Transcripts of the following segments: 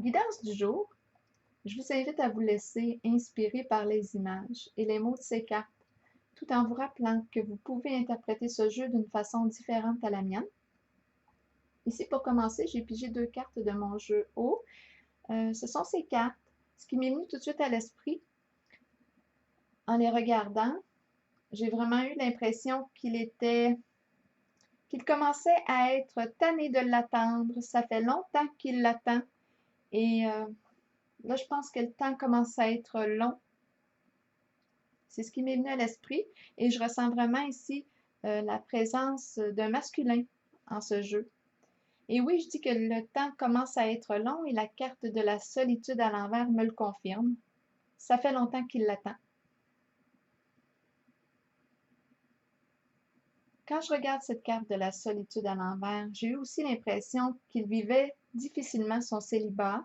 Guidance du jour, je vous invite à vous laisser inspirer par les images et les mots de ces cartes, tout en vous rappelant que vous pouvez interpréter ce jeu d'une façon différente à la mienne. Ici, pour commencer, j'ai pigé 2 cartes de mon jeu haut. Ce sont ces cartes. Ce qui m'est venu tout de suite à l'esprit, en les regardant, j'ai vraiment eu l'impression qu'il commençait à être tanné de l'attendre. Ça fait longtemps qu'il l'attend et là, je pense que le temps commence à être long. C'est ce qui m'est venu à l'esprit et je ressens vraiment ici la présence d'un masculin en ce jeu. Et oui, je dis que le temps commence à être long et la carte de la solitude à l'envers me le confirme. Ça fait longtemps qu'il l'attend. Quand je regarde cette carte de la solitude à l'envers, j'ai eu aussi l'impression qu'il vivait difficilement son célibat.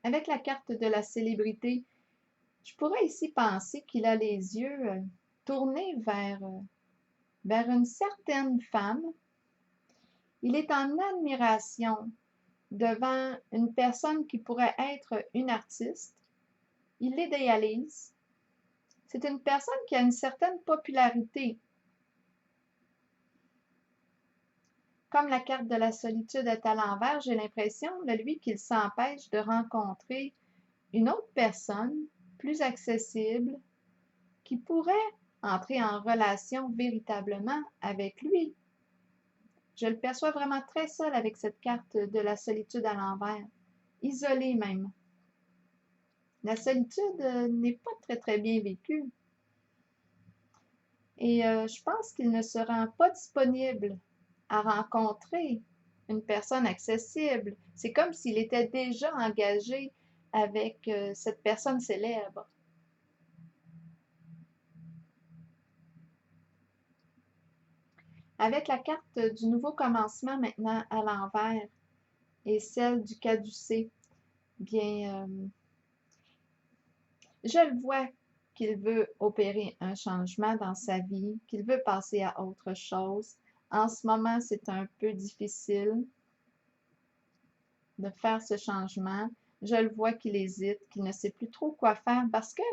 Avec la carte de la célébrité, je pourrais ici penser qu'il a les yeux tournés vers une certaine femme. Il est en admiration devant une personne qui pourrait être une artiste. Il l'idéalise. C'est une personne qui a une certaine popularité. Comme la carte de la solitude est à l'envers, j'ai l'impression de lui qu'il s'empêche de rencontrer une autre personne plus accessible qui pourrait entrer en relation véritablement avec lui. Je le perçois vraiment très seul avec cette carte de la solitude à l'envers, isolé même. La solitude n'est pas très très bien vécue. Et je pense qu'il ne se rend pas disponible à rencontrer une personne accessible. C'est comme s'il était déjà engagé avec cette personne célèbre. Avec la carte du nouveau commencement maintenant à l'envers et celle du caducée, bien, je le vois qu'il veut opérer un changement dans sa vie, qu'il veut passer à autre chose. En ce moment, c'est un peu difficile de faire ce changement. Je le vois qu'il hésite, qu'il ne sait plus trop quoi faire parce que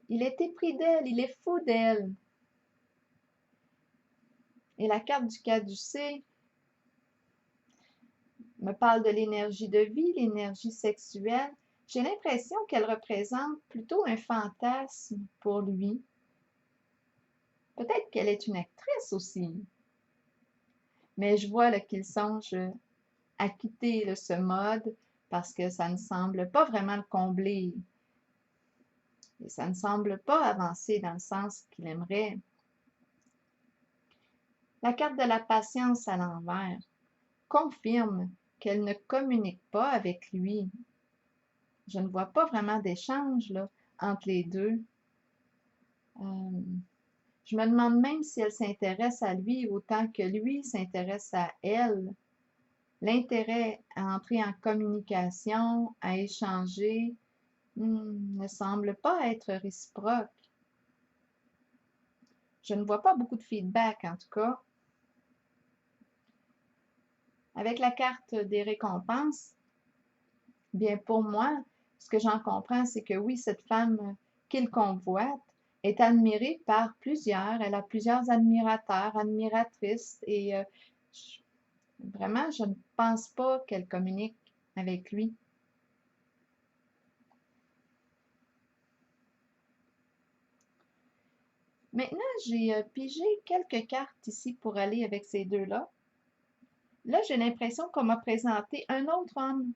il est épris d'elle, il est fou d'elle. Et la carte du caducée me parle de l'énergie de vie, l'énergie sexuelle. J'ai l'impression qu'elle représente plutôt un fantasme pour lui. Peut-être qu'elle est une actrice aussi. Mais je vois qu'il songe à quitter ce mode parce que ça ne semble pas vraiment le combler. Et ça ne semble pas avancer dans le sens qu'il aimerait. La carte de la patience à l'envers confirme qu'elle ne communique pas avec lui. Je ne vois pas vraiment d'échange là, entre les deux. Je me demande même si elle s'intéresse à lui autant que lui s'intéresse à elle. L'intérêt à entrer en communication, à échanger, ne semble pas être réciproque. Je ne vois pas beaucoup de feedback en tout cas. Avec la carte des récompenses, bien pour moi, ce que j'en comprends, c'est que oui, cette femme qu'il convoite est admirée par plusieurs. Elle a plusieurs admirateurs, admiratrices et vraiment, je ne pense pas qu'elle communique avec lui. Maintenant, j'ai pigé quelques cartes ici pour aller avec ces deux-là. Là, j'ai l'impression qu'on m'a présenté un autre homme.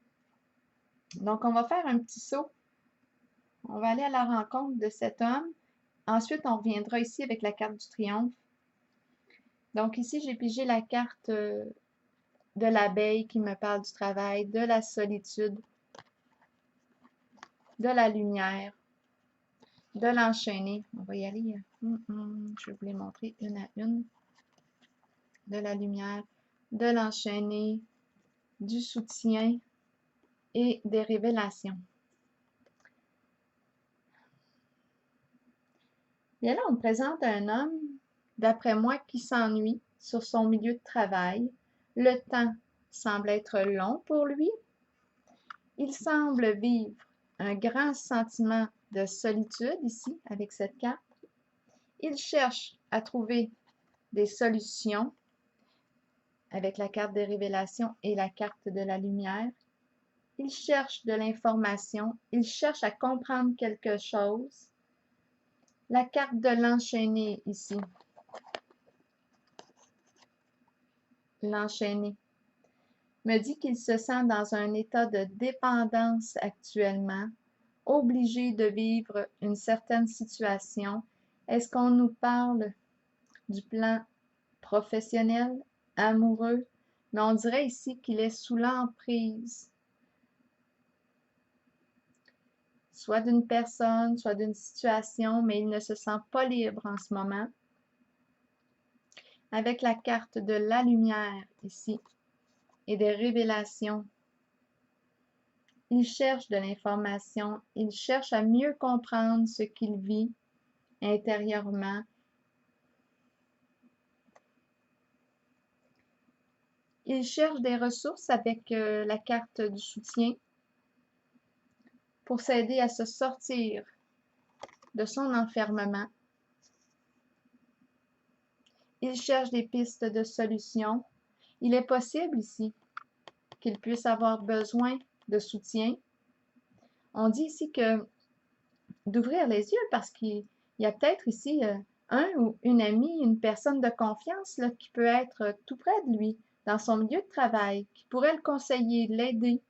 Donc, on va faire un petit saut. On va aller à la rencontre de cet homme. Ensuite, on reviendra ici avec la carte du triomphe. Donc ici, j'ai pigé la carte de l'abeille qui me parle du travail, de la solitude, de la lumière, de l'enchaîner. On va y aller. Je vais vous les montrer une à une. De la lumière, de l'enchaîner, du soutien et des révélations. Bien là, on me présente un homme, d'après moi, qui s'ennuie sur son milieu de travail. Le temps semble être long pour lui. Il semble vivre un grand sentiment de solitude ici, avec cette carte. Il cherche à trouver des solutions avec la carte des révélations et la carte de la lumière. Il cherche de l'information, il cherche à comprendre quelque chose. La carte de l'enchaîné ici. L'enchaîné me dit qu'il se sent dans un état de dépendance actuellement, obligé de vivre une certaine situation. Est-ce qu'on nous parle du plan professionnel, amoureux? Mais on dirait ici qu'il est sous l'emprise, soit d'une personne, soit d'une situation, mais il ne se sent pas libre en ce moment. Avec la carte de la lumière ici et des révélations, il cherche de l'information, il cherche à mieux comprendre ce qu'il vit intérieurement. Il cherche des ressources avec la carte du soutien pour s'aider à se sortir de son enfermement. Il cherche des pistes de solutions. Il est possible ici qu'il puisse avoir besoin de soutien. On dit ici que d'ouvrir les yeux parce qu'il y a peut-être ici un ou une amie, une personne de confiance là, qui peut être tout près de lui, dans son milieu de travail, qui pourrait le conseiller, l'aider.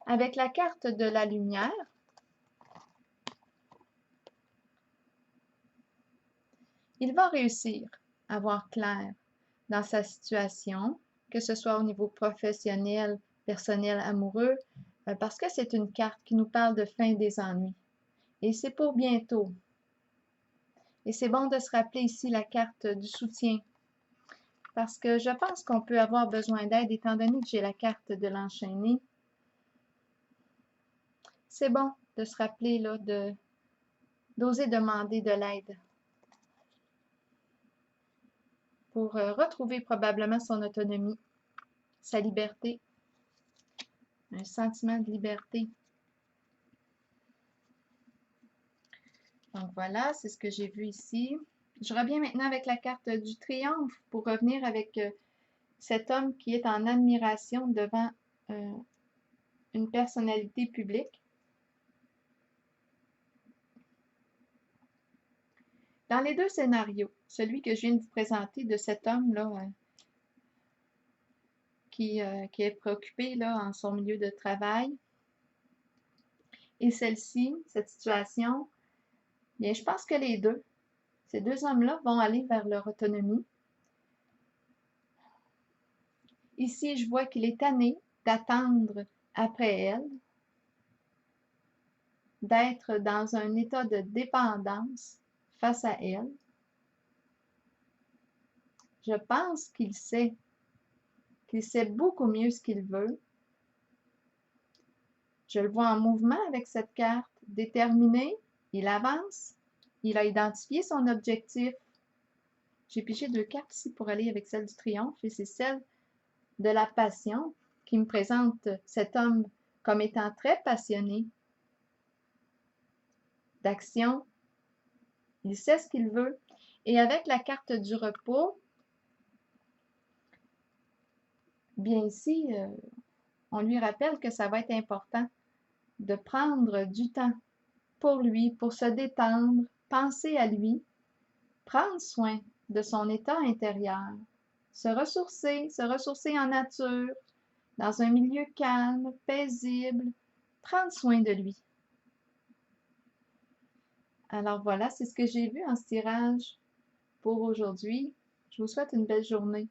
Avec la carte de la lumière, il va réussir à voir clair dans sa situation, que ce soit au niveau professionnel, personnel, amoureux, parce que c'est une carte qui nous parle de fin des ennuis. Et c'est pour bientôt. Et c'est bon de se rappeler ici la carte du soutien, parce que je pense qu'on peut avoir besoin d'aide étant donné que j'ai la carte de l'enchaîné. C'est bon de se rappeler là, d'oser demander de l'aide pour retrouver probablement son autonomie, sa liberté, un sentiment de liberté. Donc voilà, c'est ce que j'ai vu ici. Je reviens maintenant avec la carte du triomphe pour revenir avec cet homme qui est en admiration devant une personnalité publique. Dans les deux scénarios, celui que je viens de vous présenter de cet homme-là qui est préoccupé là, en son milieu de travail, et celle-ci, cette situation, bien, je pense que ces deux hommes-là vont aller vers leur autonomie. Ici, je vois qu'il est tanné d'attendre après elle, d'être dans un état de dépendance face à elle. Je pense qu'il sait beaucoup mieux ce qu'il veut. Je le vois en mouvement avec cette carte, déterminé, il avance, il a identifié son objectif. J'ai pigé deux cartes ici pour aller avec celle du triomphe et c'est celle de la passion qui me présente cet homme comme étant très passionné d'action. Il sait ce qu'il veut. Et avec la carte du repos, bien ici, on lui rappelle que ça va être important de prendre du temps pour lui, pour se détendre, penser à lui, prendre soin de son état intérieur, se ressourcer en nature, dans un milieu calme, paisible, prendre soin de lui. Alors voilà, c'est ce que j'ai vu en ce tirage pour aujourd'hui. Je vous souhaite une belle journée.